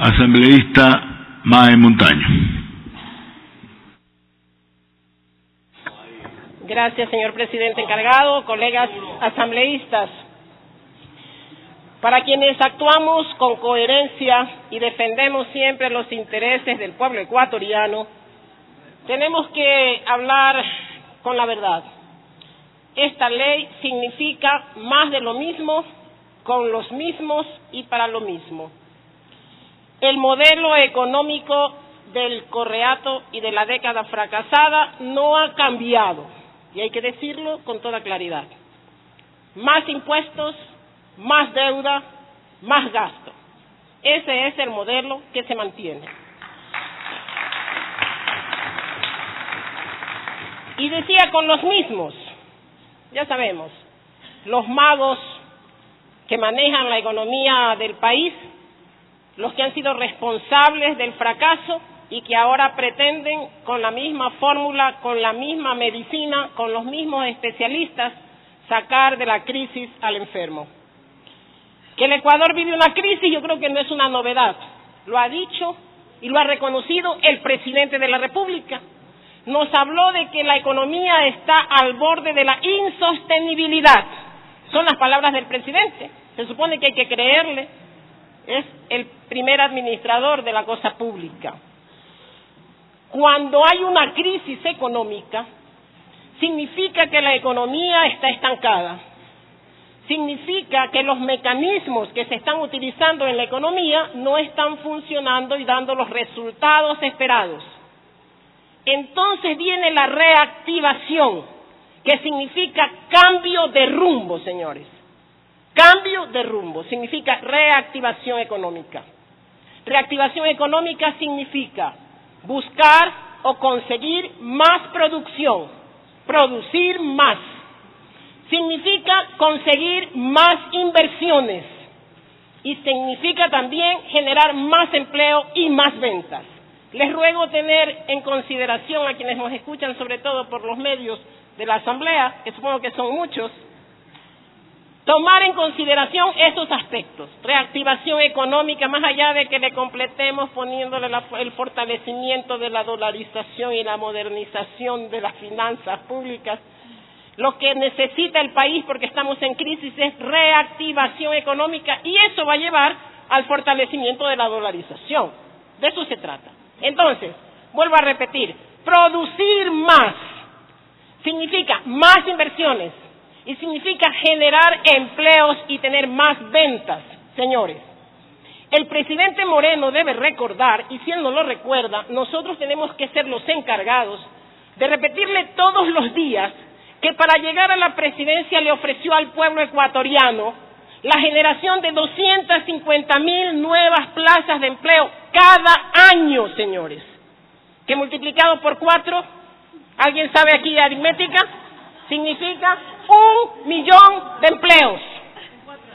Asambleísta Mae Montaño. Gracias, señor presidente encargado, colegas asambleístas. Para quienes actuamos con coherencia y defendemos siempre los intereses del pueblo ecuatoriano, tenemos que hablar con la verdad. Esta ley significa más de lo mismo, con los mismos y para lo mismo. El modelo económico del correato y de la década fracasada no ha cambiado, y hay que decirlo con toda claridad. Más impuestos, más deuda, más gasto. Ese es el modelo que se mantiene. Y decía con los mismos, ya sabemos, los magos que manejan la economía del país, los que han sido responsables del fracaso y que ahora pretenden con la misma fórmula, con la misma medicina, con los mismos especialistas, sacar de la crisis al enfermo. Que el Ecuador vive una crisis, yo creo que no es una novedad. Lo ha dicho y lo ha reconocido el presidente de la República. Nos habló de que la economía está al borde de la insostenibilidad. Son las palabras del presidente. Se supone que hay que creerle. Es el primer administrador de la cosa pública. Cuando hay una crisis económica, significa que la economía está estancada. Significa que los mecanismos que se están utilizando en la economía no están funcionando y dando los resultados esperados. Entonces viene la reactivación, que significa cambio de rumbo, señores. Cambio de rumbo significa reactivación económica. Reactivación económica significa buscar o conseguir más producción, producir más. Significa conseguir más inversiones y significa también generar más empleo y más ventas. Les ruego tener en consideración a quienes nos escuchan, sobre todo por los medios de la Asamblea, que supongo que son muchos, tomar en consideración estos aspectos. Reactivación económica, más allá de que le completemos poniéndole el fortalecimiento de la dolarización y la modernización de las finanzas públicas, lo que necesita el país, porque estamos en crisis, es reactivación económica y eso va a llevar al fortalecimiento de la dolarización. De eso se trata. Entonces, vuelvo a repetir, producir más significa más inversiones y significa generar empleos y tener más ventas, señores. El presidente Moreno debe recordar, y si él no lo recuerda, nosotros tenemos que ser los encargados de repetirle todos los días que para llegar a la presidencia le ofreció al pueblo ecuatoriano la generación de 250,000 nuevas plazas de empleo cada año, señores. Que multiplicado por 4, ¿alguien sabe aquí de aritmética? Significa 1,000,000 de empleos.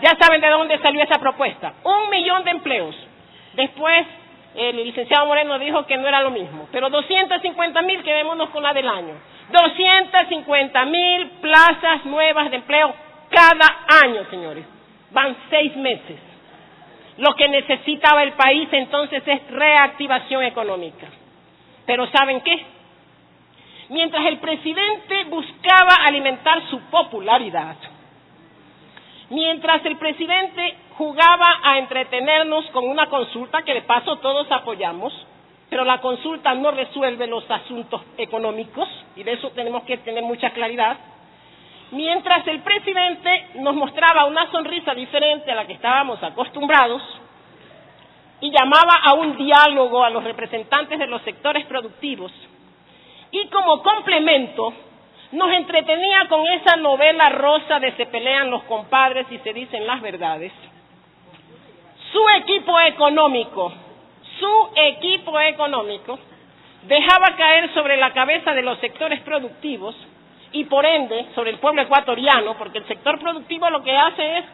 Ya saben de dónde salió esa propuesta. 1,000,000 de empleos. Después, el licenciado Moreno dijo que no era lo mismo. Pero 250,000, quedémonos con la del año. 250,000 plazas nuevas de empleo cada año, señores. Van 6 meses. Lo que necesitaba el país entonces es reactivación económica. Pero ¿saben qué? Mientras el presidente buscaba alimentar su popularidad, mientras el presidente jugaba a entretenernos con una consulta que de paso todos apoyamos, pero la consulta no resuelve los asuntos económicos, y de eso tenemos que tener mucha claridad. Mientras el presidente nos mostraba una sonrisa diferente a la que estábamos acostumbrados y llamaba a un diálogo a los representantes de los sectores productivos, y como complemento nos entretenía con esa novela rosa de se pelean los compadres y se dicen las verdades, su equipo económico dejaba caer sobre la cabeza de los sectores productivos y por ende sobre el pueblo ecuatoriano, porque el sector productivo lo que hace es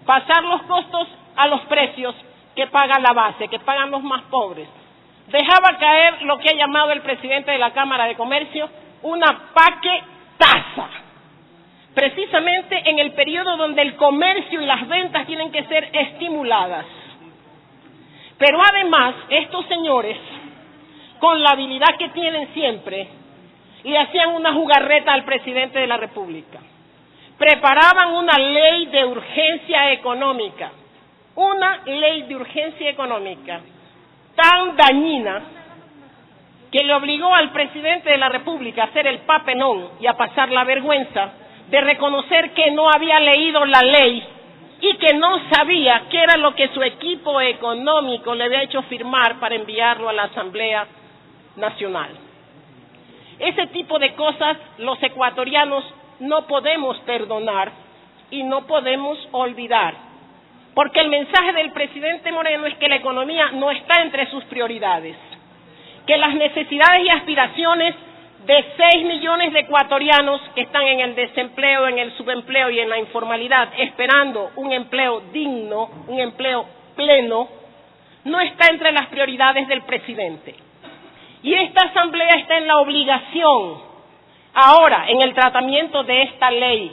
pasar los costos a los precios que paga la base, que pagan los más pobres. Dejaba caer lo que ha llamado el presidente de la Cámara de Comercio una paquetaza, precisamente en el periodo donde el comercio y las ventas tienen que ser estimuladas. Pero además, estos señores, con la habilidad que tienen siempre, le hacían una jugarreta al presidente de la República. Preparaban una ley de urgencia económica, tan dañina que le obligó al presidente de la República a hacer el papelón y a pasar la vergüenza de reconocer que no había leído la ley y que no sabía qué era lo que su equipo económico le había hecho firmar para enviarlo a la Asamblea Nacional. Ese tipo de cosas los ecuatorianos no podemos perdonar y no podemos olvidar, porque el mensaje del presidente Moreno es que la economía no está entre sus prioridades, que las necesidades y aspiraciones de 6 millones de ecuatorianos que están en el desempleo, en el subempleo y en la informalidad, esperando un empleo digno, un empleo pleno, no está entre las prioridades del presidente. Y esta Asamblea está en la obligación, ahora, en el tratamiento de esta ley,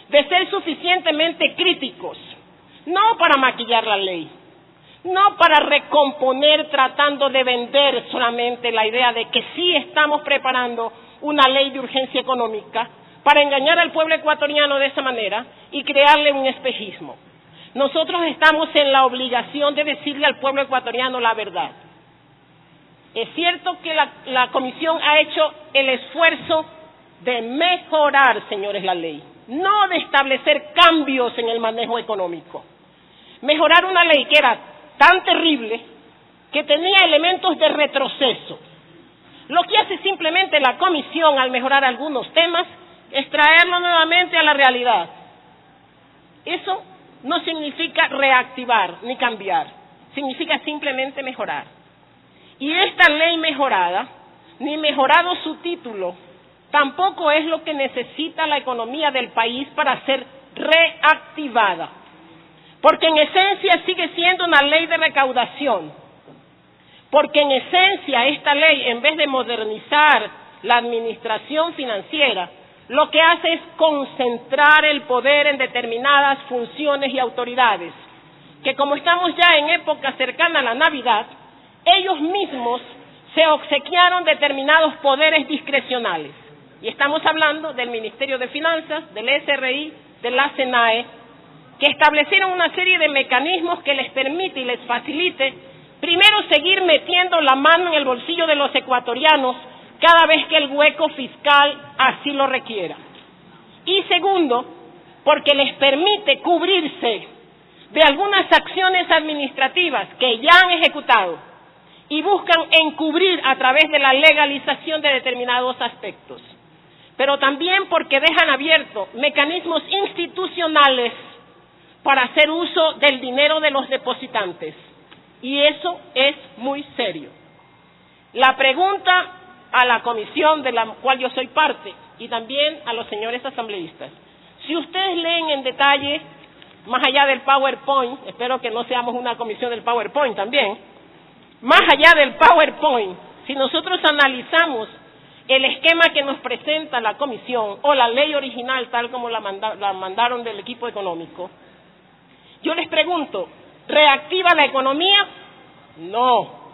de ser suficientemente críticos, no para maquillar la ley, no para recomponer tratando de vender solamente la idea de que sí estamos preparando una ley de urgencia económica, para engañar al pueblo ecuatoriano de esa manera y crearle un espejismo. Nosotros estamos en la obligación de decirle al pueblo ecuatoriano la verdad. Es cierto que la Comisión ha hecho el esfuerzo de mejorar, señores, la ley, no de establecer cambios en el manejo económico. Mejorar una ley que era tan terrible que tenía elementos de retroceso. Lo que hace simplemente la Comisión al mejorar algunos temas es traerlo nuevamente a la realidad. Eso no significa reactivar ni cambiar, significa simplemente mejorar. Y esta ley mejorada, ni mejorado su título, tampoco es lo que necesita la economía del país para ser reactivada. Porque en esencia sigue siendo una ley de recaudación. Porque en esencia esta ley, en vez de modernizar la administración financiera, lo que hace es concentrar el poder en determinadas funciones y autoridades, que como estamos ya en época cercana a la Navidad, ellos mismos se obsequiaron determinados poderes discrecionales. Y estamos hablando del Ministerio de Finanzas, del SRI, de la SENAE, que establecieron una serie de mecanismos que les permite y les facilite, primero, seguir metiendo la mano en el bolsillo de los ecuatorianos cada vez que el hueco fiscal así lo requiera. Y segundo, porque les permite cubrirse de algunas acciones administrativas que ya han ejecutado y buscan encubrir a través de la legalización de determinados aspectos. Pero también porque dejan abiertos mecanismos institucionales para hacer uso del dinero de los depositantes. Y eso es muy serio. La pregunta a la comisión de la cual yo soy parte y también a los señores asambleístas. Si ustedes leen en detalle, más allá del PowerPoint, espero que no seamos una comisión del PowerPoint también, más allá del PowerPoint, si nosotros analizamos el esquema que nos presenta la comisión o la ley original tal como la mandaron del equipo económico, yo les pregunto, ¿reactiva la economía? No.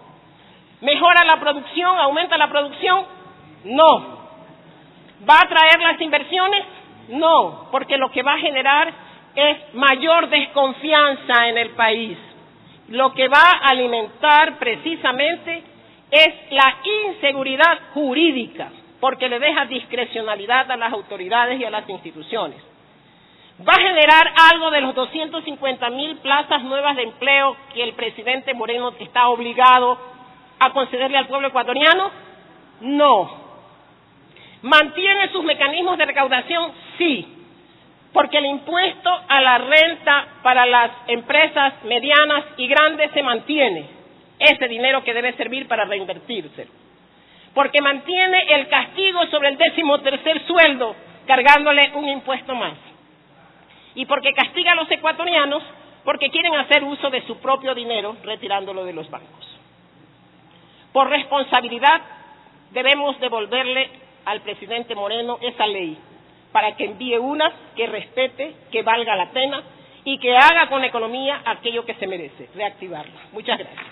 ¿Mejora la producción? ¿Aumenta la producción? No. ¿Va a traer las inversiones? No, porque lo que va a generar es mayor desconfianza en el país. Lo que va a alimentar precisamente es la inseguridad jurídica, porque le deja discrecionalidad a las autoridades y a las instituciones. ¿Va a generar algo de los 250,000 plazas nuevas de empleo que el presidente Moreno está obligado a concederle al pueblo ecuatoriano? No. ¿Mantiene sus mecanismos de recaudación? Sí, porque el impuesto a la renta para las empresas medianas y grandes se mantiene, ese dinero que debe servir para reinvertirse. Porque mantiene el castigo sobre el 13º sueldo, cargándole un impuesto más. Y porque castiga a los ecuatorianos porque quieren hacer uso de su propio dinero retirándolo de los bancos. Por responsabilidad debemos devolverle al presidente Moreno esa ley para que envíe una que respete, que valga la pena y que haga con la economía aquello que se merece, reactivarla. Muchas gracias.